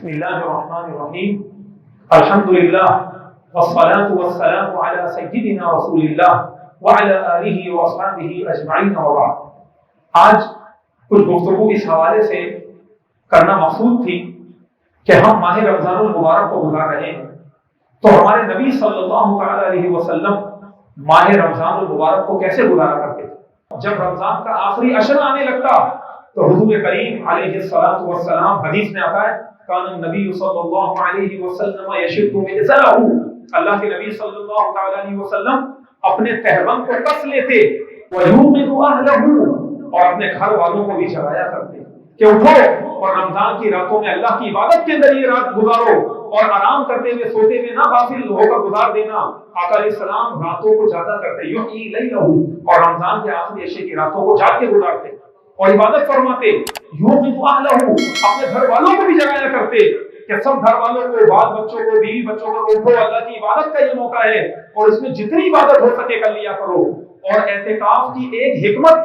بسم اللہ الرحمن الرحیم الحمدللہ والصلاة والسلام علی سیدنا رسول اللہ وعلی آلہ واصحابہ اجمعین وبعد۔ آج کچھ گفتگو اس حوالے سے کرنا مقصود تھی کہ ہم ماہ رمضان المبارک کو گزار رہے ہیں، تو ہمارے نبی صلی اللہ تعالی علیہ وسلم ماہ رمضان المبارک کو کیسے گزارا کرتے تھے۔ جب رمضان کا آخری عشرہ آنے لگتا تو حضور کریم علیہ الصلوۃ والسلام، حدیث میں آتا ہے کان النبی صلی اللہ علیہ وسلم یشد مئزرہ، اللہ کے نبی صلی اللہ تعالی علیہ وسلم اپنے تہبند کو کس لیتے، ویوقظ اہلہ، اور اپنے گھر والوں کو بھی جگایا کرتے کہ اٹھو اور رمضان کی راتوں میں اللہ کی عبادت کے اندر یہ رات گزارو، اور آرام کرتے ہوئے سوتے ہوئے نہ غافل ہو کر گزار دینا۔ آقا علیہ السلام راتوں کو جاگا کرتے، یحیی لیلہ، اور رمضان کے آخری عشرے کی راتوں کو جاگ کے گزارتے اور عبادت فرماتے۔ یوقظ اہلہ، اپنے گھر والوں کو بھی جگایا کرتے کہ سب گھر والوں کو، بال بچوں کو، بیوی بچوں کو، اٹھو، اللہ کی عبادت کا یہ موقع ہے اور اس میں جتنی عبادت ہو سکے کر لیا کرو۔ اور اعتکاف کی ایک حکمت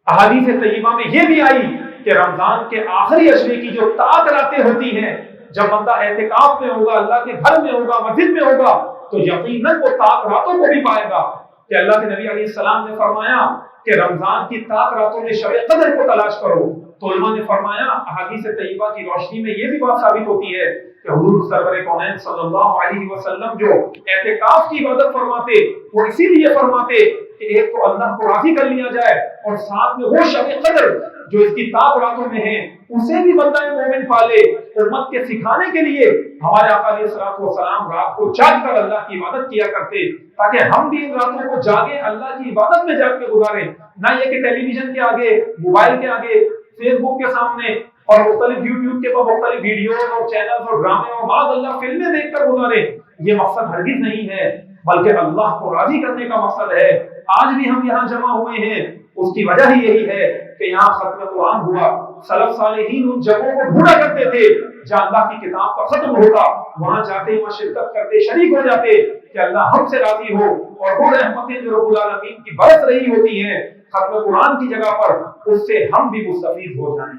احادیث طیبہ میں یہ بھی آئی کہ رمضان کے آخری عشرے کی جو طاعت راتیں ہوتی ہیں، جب بندہ اعتکاف میں ہوگا، اللہ کے گھر میں ہوگا، مسجد میں ہوگا، تو یقیناً وہ طاعت راتوں کو بھی پائے گا کہ اللہ کے نبی علیہ السلام نے فرمایا کہ رمضان کی طاعت راتوں میں شب قدر کو تلاش کرو۔ تو علماء نے فرمایا احادیث طیبہ کی روشنی میں یہ بھی بات ثابت ہوتی ہے کہ حضور سرور کونین صلی اللہ علیہ وسلم جو اعتکاف کی عبادت فرماتے، وہ اسی لیے فرماتے کہ ایک تو اللہ کو راضی کر لیا جائے، اور ساتھ میں وہ شب قدر جو اس کی طاعت راتوں میں ہے اسے بھی بندہ مومن پالے۔ امت کے سکھانے کے لیے ہمارے آقا علیہ الصلوۃ والسلام رات کو جاگ کر اللہ کی عبادت کیا کرتے، تاکہ ہم بھی ان راتوں کو جاگیں، اللہ کی عبادت میں جاگ کے گزاریں، نہ یہ کہ ٹیلی ویژن کے آگے، موبائل کے آگے، فیس بک کے سامنے اور مختلف یوٹیوب کے پر مختلف ویڈیوز اور چینلز اور ڈرامے اور بعض اللہ فلمیں دیکھ کر گزارے۔ یہ مقصد ہرگز نہیں ہے، بلکہ اللہ کو راضی کرنے کا مقصد ہے۔ آج بھی ہم یہاں جمع ہوئے ہیں، اس کی وجہ ہی یہی ہے کہ یہاں ختم قرآن ہوا۔ سلف صالحین ان جگہوں کو ڈھونڈا کرتے تھے جہاں اللہ کی کتاب کا ختم ہوتا، وہاں جاتے، وہاں شرکت کرتے، شریک ہو جاتے کہ اللہ ہم سے راضی ہو، اور وہ رحمتیں جو رب العالمین کی برس رہی ہوتی ہیں ختم قرآن کی جگہ پر، اس سے ہم بھی مستفید ہو جائیں۔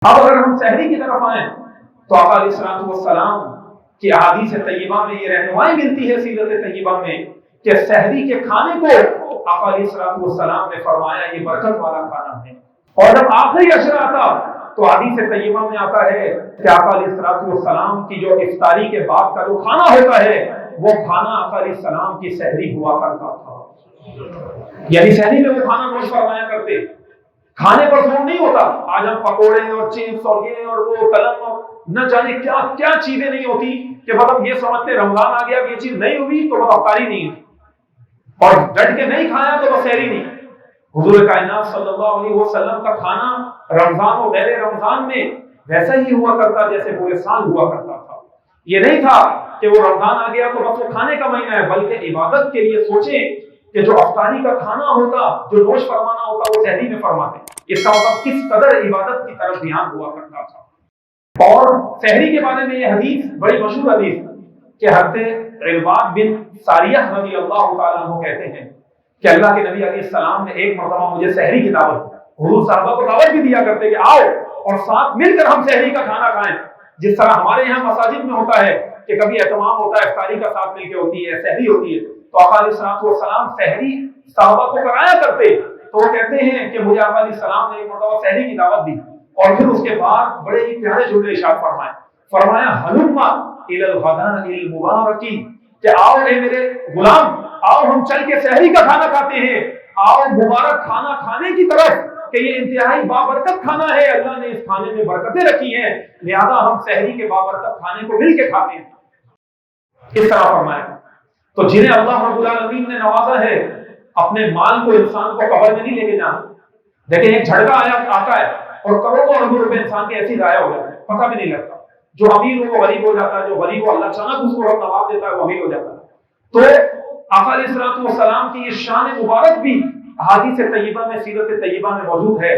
اب اگر ہم سحری کی طرف آئیں تو آقا علیہ الصلوۃ والسلام کی احادیث طیبہ میں یہ رہنمائی ملتی ہے، سیرت طیبہ میں، کہ سحری کے کھانے کو آقا علیہ الصلوۃ والسلام نے فرمایا یہ برکت والا کھانا ہے۔ اور جب آخری عشرہ آتا تو حدیث طیبہ میں آتا ہے کہ آقا علیہ الصلوۃ والسلام کی جو افطاری کے بعد کا جو کھانا ہوتا ہے، وہ کھانا آقا علیہ السلام کی سحری ہوا کرتا تھا، یعنی سحری میں وہ کھانا نوش فرمایا کرتے۔ کھانے پر زور نہیں ہوتا، آج ہم پکوڑے اور چپس اور یہ اور وہ تلن اور نہ جانے کیا کیا چیزیں نہیں ہوتی کہ مطلب یہ سمجھتے رمضان آ گیا، یہ چیز نہیں ہوئی تو وہ افطاری نہیں ہے، اور ڈٹ کے نہیں کھایا تو وہ سحری نہیں۔ حضور کائنات صلی اللہ علیہ وسلم کا کھانا رمضان و غیر رمضان میں ویسا ہی ہوا کرتا جیسے پورے سال ہوا کرتا تھا۔ یہ نہیں تھا کہ وہ رمضان آ گیا تو بس وہ کھانے کا مہینہ ہے، بلکہ عبادت کے لیے سوچیں کہ جو افطاری کا کھانا ہوتا، جو نوش فرمانا ہوتا، وہ سحری میں فرماتے۔ اس کا مطلب کس قدر عبادت کی طرف دھیان ہوا کرتا تھا۔ اور سحری کے بارے میں یہ حدیث بڑی مشہور حدیث کہ حضرت عرباض بن ساریہ رضی اللہ تعالیٰ عنہ کہتے ہیں کہ اللہ کے نبی علیہ السلام نے ایک مرتبہ مجھے سحری کی دعوت دی۔ حضور صحابہ کو دعوت بھی دیا کرتے کہ آؤ اور ساتھ مل کر ہم سحری کا کھانا کھائیں، جس طرح ہمارے یہاں مساجد میں ہوتا ہے کہ کبھی اہتمام ہوتا ہے، افطاری کا ساتھ مل کے ہوتی ہے، سحری ہوتی ہے، تو آقا علیہ الصلوۃ والسلام سحری صحابہ کو کرایا کرتے۔ تو وہ کہتے ہیں کہ مجھے آقا علیہ السلام نے ایک مرتبہ سحری کی دعوت دی، اور پھر اس کے بعد بڑے ہی پیارے جملے ارشاد فرمایا ہلما الی الغداء المبارک، کہ آؤ اے میرے غلام، آؤ ہم چل کے سحری کا کھانا کھاتے ہیں، آؤ مبارک کھانا کھانے کی طرف کہ یہ انتہائی بابرکت کھانا ہے، اللہ نے اس کھانے میں برکتیں رکھی ہیں، لہذا ہم سحری کے بابرکت کھانے کو مل کے کھاتے ہیں۔ اس طرح فرمایا۔ تو جنہیں اللہ رب العالمین نے نوازا ہے، اپنے مال کو انسان کو قبر میں نہیں لے کے جانا۔ دیکھیں ایک جھڑکا آتا ہے اور کروڑوں اربوں روپے انسان کے ایسے ضائع ہو جاتے ہیں، پتہ بھی نہیں لگتا۔ جو امیر ہو وہ غریب ہو جاتا ہے، جو غریب ہو اللہ اچانک اس کو رب نواز دیتا ہے، وہ امیر ہو جاتا ہے۔ تو آقا علیہ الصلوۃ والسلام کی یہ شان مبارک بھی احادیث طیبہ میں، سیرت طیبہ میں موجود ہے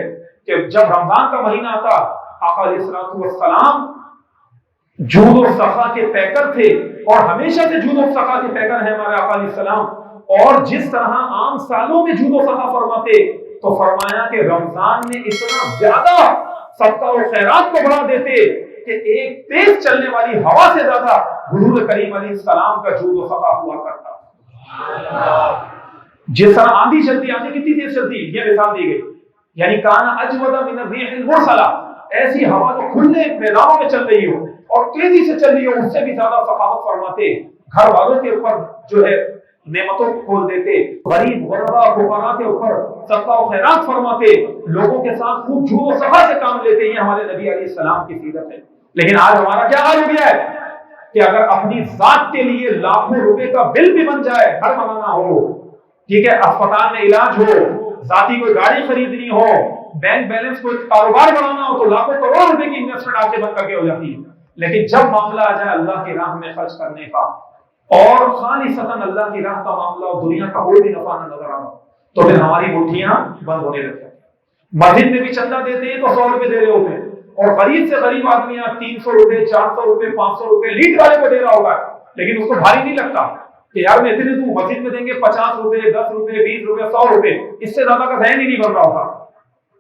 کہ جب رمضان کا مہینہ آتا، آقا علیہ الصلوۃ والسلام جود و سخا کے پیکر تھے، اور ہمیشہ سے جود و سخا کے پیکر ہیں ہمارے آقا علیہ السلام، اور جس طرح عام سالوں میں جود و سخا فرماتے، تو فرمایا کہ رمضان میں اتنا زیادہ صدقہ و خیرات کو بڑھا دیتے کہ ایک تیز چلنے والی ہوا سے زیادہ حضور کریم علیہ السلام کا جود و خفا ہوا کرتا. جس طرح آندھی چلتی، آندھی کتنی تیز چلتی، یہ مثال دی گئی. یعنی کانا اجود من الريح المرسلہ، ایسی ہوا جو کھلے میدانوں میں چل رہی ہو اور تیزی سے چل رہی ہو، اس سے بھی زیادہ سخاوت فرماتے، گھر والوں کے اوپر جو ہے نعمتوں کو کھول دیتے، غریب غربا فقراء کے اوپر صدقہ و خیرات فرماتے، لوگوں کے ساتھ خوب جود و سخا سے کام لیتے. یہ ہمارے نبی علیہ السلام کی سیرت ہے. لیکن آج ہمارا کیا حال ہو گیا ہے کہ اگر اپنی ذات کے لیے لاکھوں روپے کا بل بھی بن جائے، گھر بنانا ہو، ٹھیک ہے، اسپتال میں علاج ہو، ذاتی کوئی گاڑی خریدنی ہو، بینک بیلنس کوئی کاروبار بنانا ہو، تو لاکھوں کروڑ روپے کی انویسٹمنٹ آپ کے بند کر کے ہو جاتی ہے. لیکن جب معاملہ آ جائے اللہ کی راہ میں خرچ کرنے کا اور خالصتاً اللہ کی راہ کا معاملہ اور دنیا کا کوئی بھی نفع نہ نظر آنا، تو پھر ہماری مٹھیاں بند ہونے لگتی ہیں. مسجد میں بھی چندہ دیتے ہیں تو 100 روپے دے رہے ہوتے ہیں، اور غریب سے غریب آدمی 300 روپے 400 روپے 500 روپے لیڈ والے کو دے رہا ہوگا، لیکن اس کو بھاری نہیں لگتا کہ یار میں اتنے دوں. مسجد میں دیں گے 50 روپے 10 روپے 20 روپے 100 روپے، اس سے زیادہ کا ذہن ہی نہیں بن رہا ہوتا.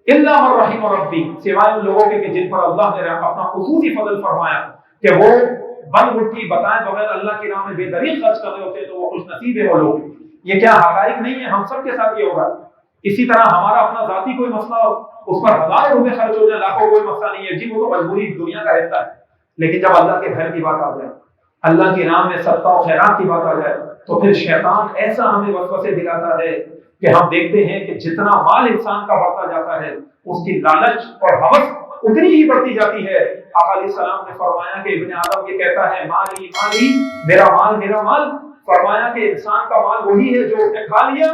الا من رحم ربی، سوائے ان لوگوں کے جن پر اللہ نے اپنا خصوصی فضل فرمایا کہ وہ بند مٹھی بتائے بغیر اللہ کی راہ میں بے دریغ خرچ کر رہے ہوتے ہیں، تو وہ خوش نصیب ہے وہ لوگ. یہ کیا حقائق نہیں ہے؟ ہم سب کے ساتھ یہ ہوگا. اسی طرح ہمارا اپنا ذاتی کوئی مسئلہ ہو، اس پر ہزاروں روپے خرچ ہو جائے، لاکھوں، کوئی مسئلہ نہیں ہے جی، وہ تو مجبوری دنیا کا حصہ ہے. لیکن جب اللہ کے گھر کی بات آ جائے، اللہ کی راہ میں صدقہ و خیرات کی بات آ جائے، تو پھر شیطان ایسا ہمیں وسوسے دلاتا ہے کہ ہم دیکھتے ہیں کہ جتنا مال انسان کا بڑھتا جاتا ہے، اس کی لالچ اور ہوس اتنی ہی بڑھتی جاتی ہے. آقا علیہ السلام نے فرمایا کہ ابن آدم یہ کہتا ہے مالی مالی، میرا مال میرا مال. فرمایا کہ انسان کا مال وہی ہے جو اس نے کھا لیا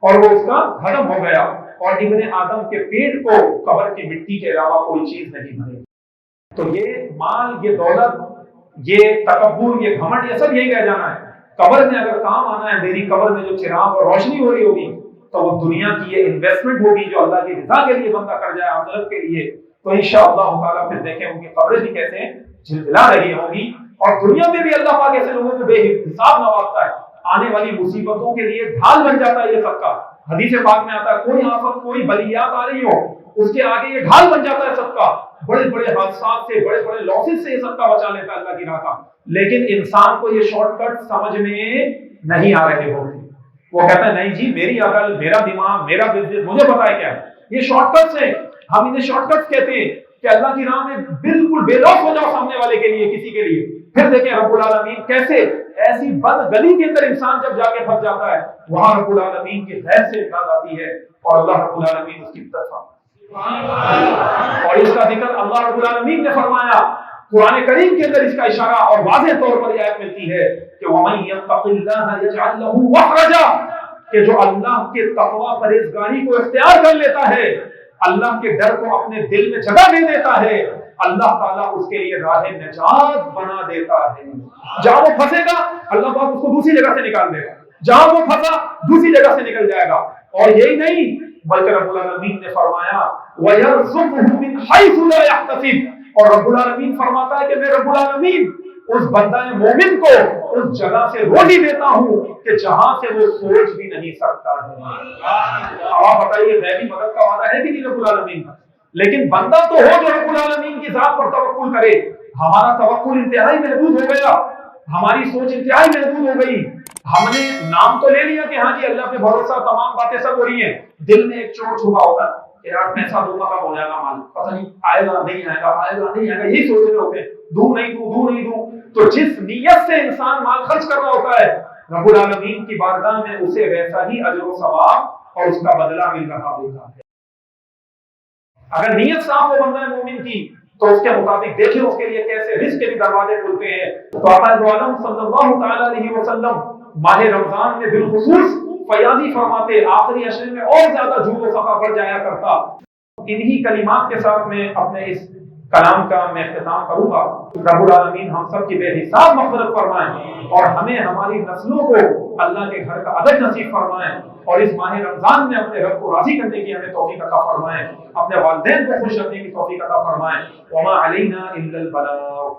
اور وہ اس کا ہضم ہو گیا، اور ابن آدم کے پیٹ کو قبر کی مٹی کے علاوہ کوئی چیز نہیں بھری. تو یہ مال، یہ دولت، یہ تکبر، یہ گھمنڈ، یہ سب یہی رہ جانا ہے. قبر میں اگر کام آنا ہے، میری قبر میں جو چراغ اور روشنی ہو رہی ہوگی، تو وہ دنیا کی یہ انویسٹمنٹ ہوگی جو اللہ کی رضا کے لیے بندہ کر جائے، آخرت کے لیے. تو انشاءاللہ تعالیٰ پھر دیکھیں ان کی قبریں بھی کیسے جھلجھلا رہی ہوں گی، اور دنیا میں بھی اللہ پاک ایسے لوگوں کو بے حساب نوازتا ہے. آنے والی مصیبتوں کے لیے ڈھال بن جاتا ہے یہ صدقہ. حدیث پاک میں آتا ہے کوئی آفت، کوئی بلیات آ رہی ہو، اس کے آگے یہ ڈھال بن جاتا ہے صدقہ. بڑے بڑے حادثات سے، بڑے بڑے لاسز سے یہ صدقہ بچا لیتا ہے اللہ کی راہ کا. لیکن انسان کو یہ شارٹ کٹ سمجھ میں نہیں آ رہے ہوتے. وہ کہتا ہے نہیں جی، میری عقل، میرا دماغ، میرا بزنس، مجھے پتا ہے کیا ہے. یہ شارٹ کٹس ہیں، ہم انہیں شارٹ کٹس کہتے ہیں کہ اللہ کی راہ میں بالکل بے لوث ہو جاؤ سامنے والے کے لیے، کسی کے لیے. پھر دیکھیں رب العالمین کیسے ایسی بد گلی کے اندر انسان جب جا کے پھنس جاتا ہے، وہاں رب العالمین کی خیر سے امداد آتی ہے اور اللہ رب العالمین اس کی مدد فرماتا ہے. اور اس کا ذکر اللہ رب العالمین نے فرمایا قرآن کریم کے اندر، اس کا اشارہ اور واضح طور پر یہ آیت ملتی ہے کہ وَمَن يَتَّقِ اللَّهَ يَجْعَل لَّهُ مَخْرَجًا، کہ جو اللہ کے تقوی پرہیزگاری کو اختیار کر لیتا ہے، اللہ کے ڈر کو اپنے دل میں جگہ دے دیتا ہے، اللہ تعالیٰ اس کے لیے راہ نجات بنا دیتا ہے. جہاں وہ پھنسے گا اللہ پاک اس کو دوسری جگہ سے نکال دے گا، جہاں وہ پھنسا دوسری جگہ سے نکل جائے گا. اور یہی نہیں بلکہ رب العالمین نے فرمایا وَيَرْزُقْهُ مِنْ حَيْثُ لَا يَحْتَسِبُ، اور رب العالمین فرماتا ہے کہ میں رب العالمین اس بندہ مومن کو اس جگہ سے روزی دیتا ہوں کہ جہاں سے وہ سوچ بھی نہیں سکتا ہے. آپ بتائیے غیبی مدد کا وعدہ ہے کہ نہیں رب العالمین کا؟ لیکن بندہ تو ہو جو رب العالمین کی ذات پر توکل کرے. ہمارا توکل انتہائی محدود ہو گیا، ہماری سوچ انتہائی محدود ہو گئی. ہم نے نام تو لے لیا کہ ہاں جی اللہ پہ بھروسہ، تمام باتیں سب ہو رہی ہیں، دل میں ایک چوٹ چھپا ہوتا ہے کہ یار پیسہ دوں گا کب ہو جائے گا مال، پتہ نہیں آئے گا نہیں آئے گا، آئے گا نہیں آئے گا، یہی سوچ رہے ہوتے ہیں، دوں نہیں دوں، دوں نہیں دوں. تو جس نیت سے انسان مال خرچ کر رہا ہوتا ہے، رب العالمین کی بارگاہ میں اسے ویسا ہی اجر و ثواب اور اس کا بدلہ مل رہا ہوتا ہے. اگر نیت صاف ہو بندہ مومن کی تو اس کے مطابق دیکھیں اس کے لیے کیسے رزق کے بھی دروازے کھلتے ہیں. تو آقا عالم صلی اللہ تعالی علیہ وسلم ماہ رمضان میں بالخصوص فیاضی فرماتے، آخری عشرے میں اور زیادہ جود و سخا بڑھ جایا کرتا. انہی کلمات کے ساتھ میں اپنے اس کلام کا میں اختتام کروں گا. رب العالمین ہم سب کی بے حساب مغفرت فرمائیں اور ہمیں ہماری نسلوں کو اللہ کے گھر کا ادب نصیب فرمائیں، اور اس ماہ رمضان میں اپنے رب کو راضی کرنے کی ہمیں توفیق عطا فرمائیں، اپنے والدین کو خوش رکھنے کی توفیق عطا فرمائیں. وما علینا الا البلاغ.